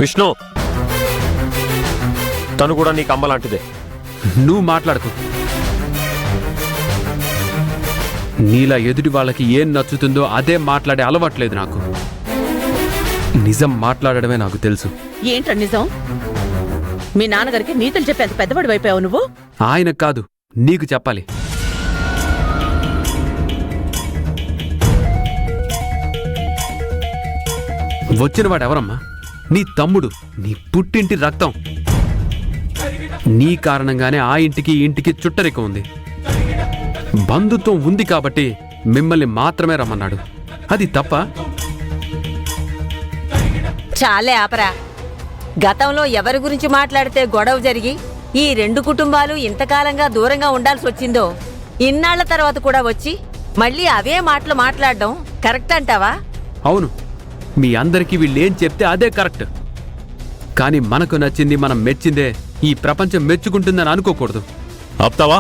విష్ణు, తను కూడా నీకు అమ్మ లాంటిదే. నువ్వు మాట్లాడుకో. నీలా ఎదుటి వాళ్ళకి ఏం నచ్చుతుందో అదే మాట్లాడే అలవాట్లేదు నాకు. నిజం మాట్లాడడమే నాకు తెలుసు. ఏంట్రా నిజం? మీ నాన్నగారికి నీతులు చెప్పేంత పెద్దవాడు వైపోయావు నువ్వు. ఆయనకు కాదు, నీకు చెప్పాలి. వచ్చినవాడెవరమ్మా? నీ తమ్ముడు, నీ పుట్టింటి రక్తం. నీ కారణంగానే ఆ ఇంటికి ఇంటికి చుట్టరిక ఉంది. బంధుత్వం ఉంది కాబట్టి మిమ్మల్ని మాత్రమే రమ్మన్నాడు. అది తప్ప? చాలే ఆపరా. గతంలో ఎవరి గురించి మాట్లాడితే గొడవ జరిగి ఈ రెండు కుటుంబాలు ఇంతకాలంగా దూరంగా ఉండాల్సి వచ్చిందో, ఇన్నాళ్ల తర్వాత కూడా వచ్చి మళ్ళీ అవే మాటలు మాట్లాడడం కరెక్ట్ అంటావా? అవును, మీ అందరికీ వీళ్ళేం చెప్తే అదే కరెక్ట్. కానీ మనకు నచ్చింది, మనం మెచ్చిందే ఈ ప్రపంచం మెచ్చుకుంటుందని అనుకోకూడదు. ఆప్తావా?